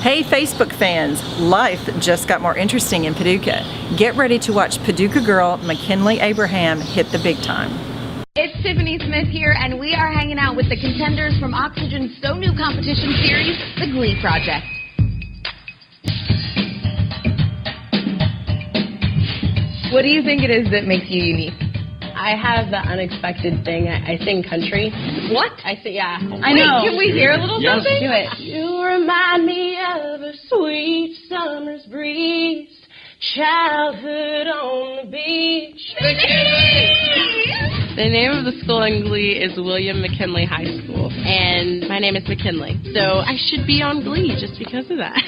Hey Facebook fans, life just got more interesting in Paducah. Get ready to watch Paducah girl McKynleigh Abraham hit the big time. It's Tiffany Smith here, and we are hanging out with the contenders from Oxygen's so new competition series, the Glee Project. What do you think it is that makes you unique? I have the unexpected thing. I sing country. What? Yeah. I know. Can we hear a little something? Let's do it. You remind me of a sweet summer's breeze, childhood on the beach. The name of the school in Glee is William McKinley High School, and my name is McKynleigh, so I should be on Glee just because of that.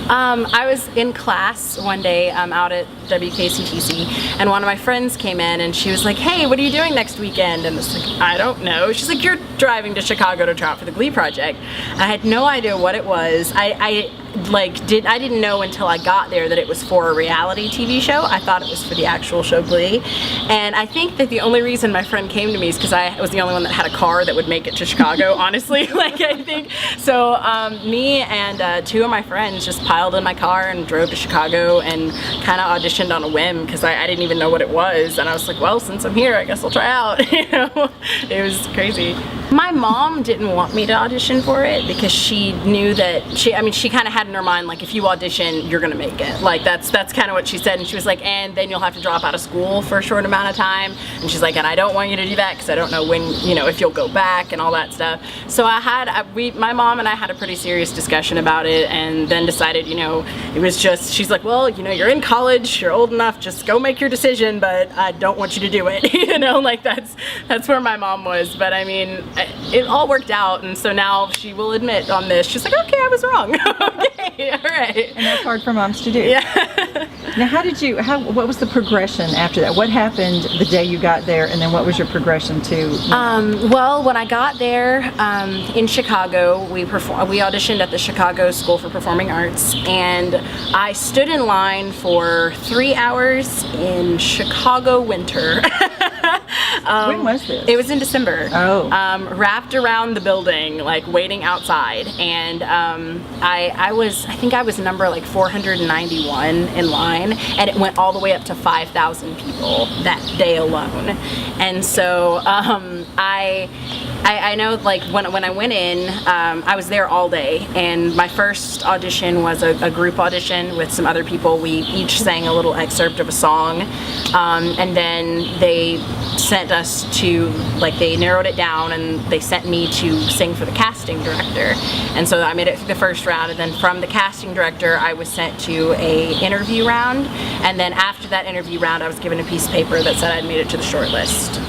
I was in class one day out at WKCTC, and one of my friends came in and she was like, hey, what are you doing next weekend? And I was like, I don't know. She's like, you're driving to Chicago to try out for the Glee Project. I had no idea what it was. I didn't know until I got there that it was for a reality TV show. I thought it was for the actual show Glee. And I think that the only reason my friend came to me is because I was the only one that had a car that would make it to Chicago, honestly. I think. So me and two of my friends just piled in my car and drove to Chicago and kind of auditioned on a whim because I didn't even know what it was. And I was like, well, since I'm here, I guess I'll try out. It was crazy. My mom didn't want me to audition for it because she knew that she kind of had in her mind, like, if you audition, you're gonna make it. Like, that's kind of what she said. And she was like, and then you'll have to drop out of school for a short amount of time. And she's like, and I don't want you to do that because I don't know when, if you'll go back and all that stuff. So my mom and I had a pretty serious discussion about it, and then decided, it was just, she's like, well, you're in college, you're old enough, just go make your decision, but I don't want you to do it. That's where my mom was. But I mean, it all worked out, and so now she will admit on this, she's like, okay, I was wrong. Okay, all right. And that's hard for moms to do. Yeah. Now what was the progression after that? What happened the day you got there, and then what was your progression to? Well, when I got there in Chicago, we auditioned at the Chicago School for Performing Arts, and I stood in line for 3 hours in Chicago winter. When was this? It was in December. Oh. Wrapped around the building, like waiting outside, and I think I was number like 491 in line, and it went all the way up to 5,000 people that day alone. And so I know, like, when I went in, I was there all day, and my first audition was a group audition with some other people. We each sang a little excerpt of a song, and then they sent us to, like, they narrowed it down and they sent me to sing for the casting director. And so I made it through the first round, and then from the casting director I was sent to a interview round, and then after that interview round I was given a piece of paper that said I'd made it to the short list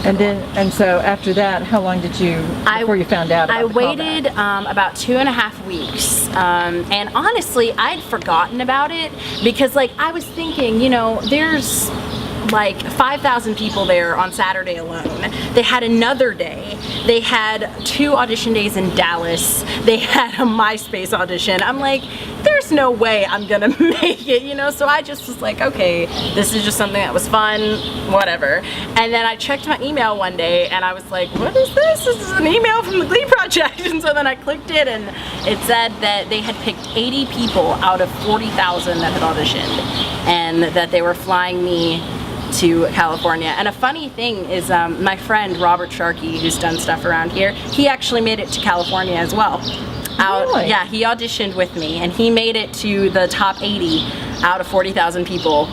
And so after that, how long did you, before you found out about I waited about 2.5 weeks, and honestly I'd forgotten about it because, like, I was thinking, there's like 5,000 people there on Saturday alone. They had another day. They had 2 audition days in Dallas. They had a MySpace audition. I'm like, there's no way I'm gonna make it, so I just was like, okay, this is just something that was fun, whatever. And then I checked my email one day and I was like, what is this? This is an email from the Glee Project. And so then I clicked it, and it said that they had picked 80 people out of 40,000 that had auditioned, and that they were flying me to California. And a funny thing is, my friend Robert Sharkey, who's done stuff around here, he actually made it to California as well. Really? Yeah, he auditioned with me, and he made it to the top 80 out of 40,000 people.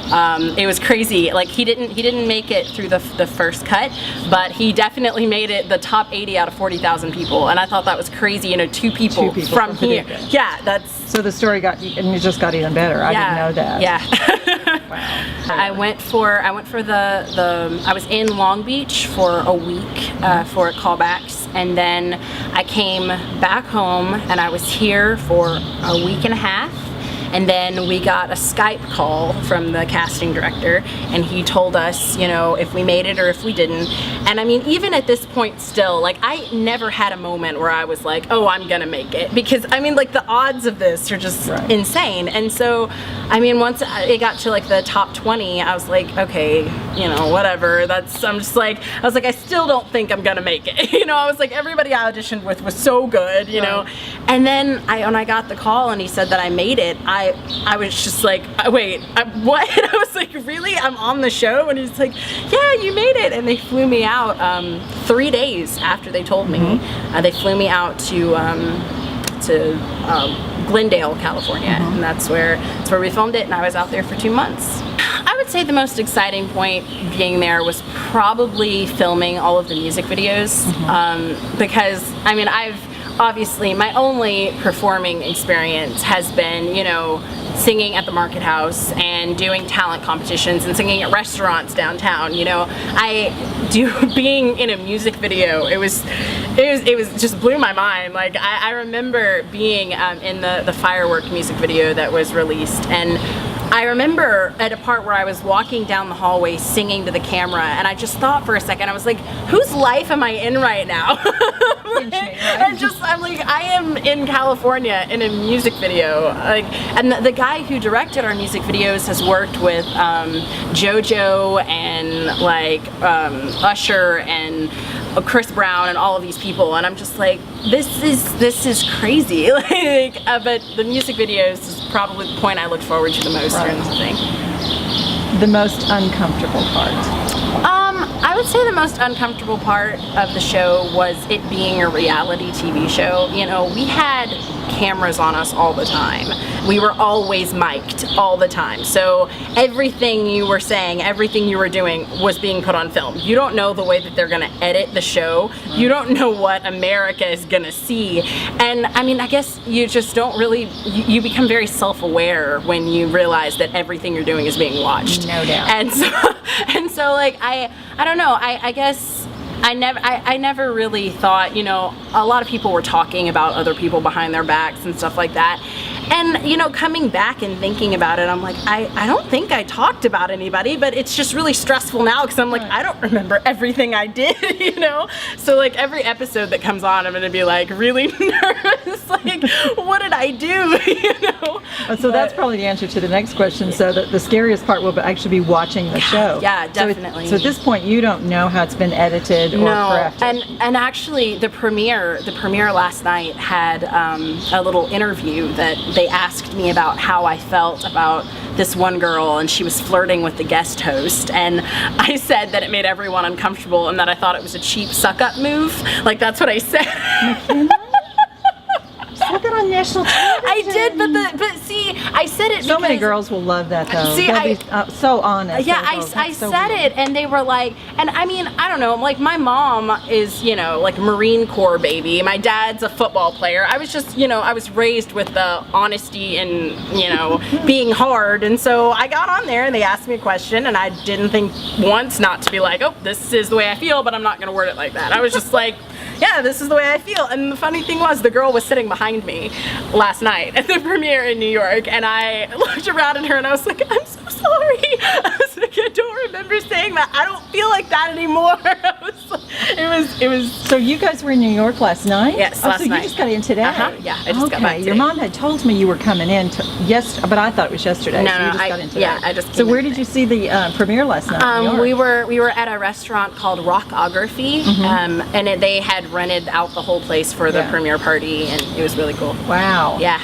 It was crazy. Like, he didn't make it through the first cut, but he definitely made it the top 80 out of 40,000 people. And I thought that was crazy. 2 people from here. Yeah, that's. So the story it just got even better. I didn't know that. Yeah. Wow. I was in Long Beach for a week for callbacks, and then I came back home and I was here for a week and a half. And then we got a Skype call from the casting director, and he told us, if we made it or if we didn't. And I mean, even at this point still, like, I never had a moment where I was like, oh, I'm gonna make it. Because, I mean, like, the odds of this are just insane. And so, I mean, once it got to, like, the top 20, I was like, okay, whatever. I'm just like, I was like, I still don't think I'm gonna make it. I was like, everybody I auditioned with was so good, know. And then when I got the call and he said that I made it, I was just like, wait, what? I was like, really? I'm on the show? And he's like, yeah, you made it. And they flew me out 3 days after they told me. They flew me out to Glendale, California, and that's where we filmed it, and I was out there for 2 months. I would say the most exciting point being there was probably filming all of the music videos, because I mean, obviously my only performing experience has been, singing at the Market House and doing talent competitions and singing at restaurants downtown. Being in a music video, it was just blew my mind. Like I remember being in the Firework music video that was released, and I remember at a part where I was walking down the hallway singing to the camera, and I just thought for a second, I was like, whose life am I in right now? I'm like, I am in California in a music video. And the guy who directed our music videos has worked with JoJo and Usher and Chris Brown and all of these people, and I'm just like, this is crazy. But the music videos is probably the point I look forward to the most during the thing. The most uncomfortable part? I would say the most uncomfortable part of the show was it being a reality TV show. We had cameras on us all the time. We were always mic'd all the time. So everything you were saying, everything you were doing was being put on film. You don't know the way that they're gonna edit the show. You don't know what America is gonna see. And I mean, I guess you just don't really, you become very self-aware when you realize that everything you're doing is being watched. No doubt. And so like, I don't know, I guess I never really thought, a lot of people were talking about other people behind their backs and stuff like that. And, coming back and thinking about it, I'm like, I don't think I talked about anybody, but it's just really stressful now because I'm like, I don't remember everything I did, So like every episode that comes on, I'm gonna be like really nervous, like, what did I do, So that's probably the answer to the next question. So the scariest part will actually be watching the show. Yeah, definitely. So at this point, you don't know how it's been edited or crafted. And actually, the premiere last night had a little interview that they asked me about how I felt about this one girl, and she was flirting with the guest host, and I said that it made everyone uncomfortable and that I thought it was a cheap suck-up move. Like, that's what I said. Said that on national television. I did, but see, I said it. So many girls will love that though. See, They'll be so honest. Yeah, I said it, and they were like, and I mean, I don't know, like my mom is, like Marine Corps baby. My dad's a football player. I was just, I was raised with the honesty and, being hard, and so I got on there and they asked me a question, and I didn't think once not to be like, oh, this is the way I feel, but I'm not gonna word it like that. I was just like, yeah, this is the way I feel. And the funny thing was, the girl was sitting behind me last night at the premiere in New York, and I looked around at her and I was like, I'm so sorry. I was like, I don't remember saying that. I don't feel like that anymore. It was. So you guys were in New York last night? Yes, last night. So you just got in today? Yeah, I just got back today. Your mom had told me you were coming in, but I thought it was yesterday. No, so you just got in today. Yeah, I just came So where in did you see the premiere last night? In New York? We were at a restaurant called Rockography, and they had rented out the whole place for the premiere party, and it was really cool. Wow. Yeah.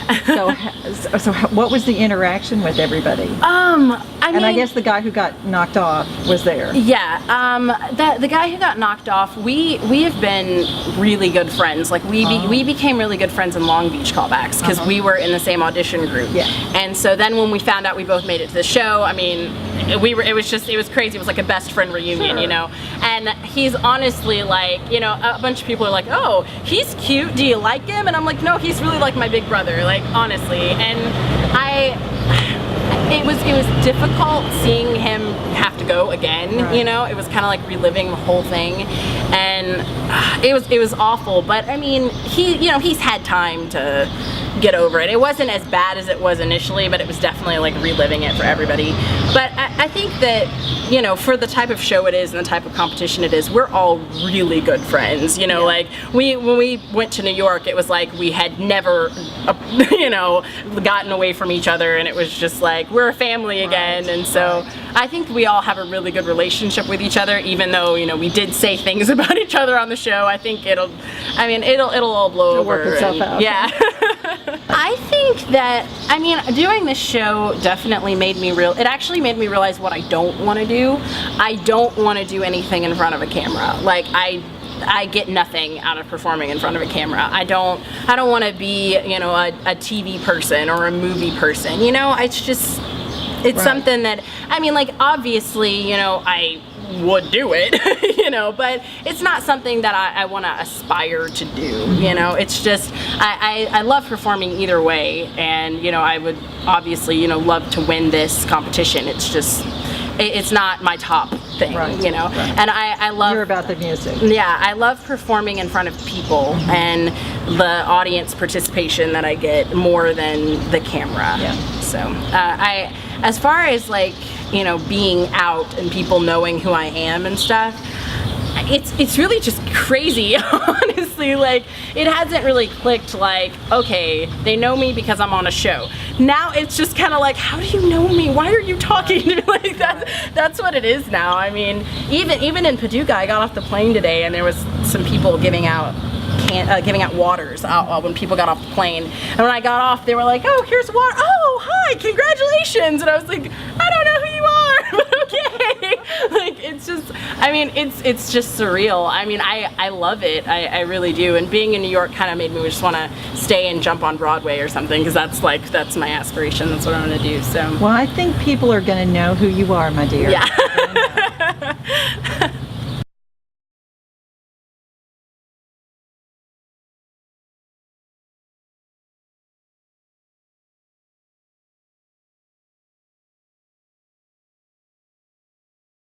so what was the interaction with everybody? I guess the guy who got knocked off was there. Yeah. The guy who got knocked off, we have been really good friends. Like we became really good friends in Long Beach callbacks because we were in the same audition group. Yeah. And so then when we found out we both made it to the show, I mean, it was crazy. It was like a best friend reunion, And he's honestly like, a bunch of people are like, oh, he's cute. Do you like him? And I'm like, no, he's really like my big brother. Like honestly, and it was difficult seeing him have to go again. Right. It was kind of like reliving the whole thing, and it was awful. But I mean, he's had time to get over it. It wasn't as bad as it was initially, but it was definitely like reliving it for everybody. But I think that, you know, for the type of show it is and the type of competition it is, we're all really good friends. You know, like when we went to New York, it was like we had never, you know, gotten away from each other, and it was just like we're a family again. And so I think we all have a really good relationship with each other, even though, you know, we did say things about each other on the show. I think it'll all blow over. Work itself out. Yeah. I think that, I mean, doing this show definitely made me it actually made me realize what I don't want to do. I don't want to do anything in front of a camera. Like, I get nothing out of performing in front of a camera. I don't want to be, you know, a TV person or a movie person. You know, it's just, it's something that, I mean, like, obviously, you know, I would do it, you know, but it's not something that I want to aspire to do, you know. It's just, I love performing either way, and, you know, I would obviously, you know, love to win this competition. It's just, it's not my top thing, you know. And I love... You're about the music. Yeah, I love performing in front of people and the audience participation that I get more than the camera. Yeah. So, as far as, like, you know, being out and people knowing who I am and stuff, it's really just crazy, honestly. Like, it hasn't really clicked, like, okay, they know me because I'm on a show. Now it's just kind of like, how do you know me? Why are you talking to me like that? That's what it is now. I mean, even in Paducah, I got off the plane today and there was some people giving out waters when people got off the plane. And when I got off, they were like, oh, here's water. Oh, hi, congratulations. And I was like, I don't know who you are, but okay. Like, it's just, I mean, it's just surreal. I mean, I love it. I really do. And being in New York kind of made me just want to stay and jump on Broadway or something, because that's my aspiration. That's what I want to do. So. Well, I think people are going to know who you are, my dear. Yeah.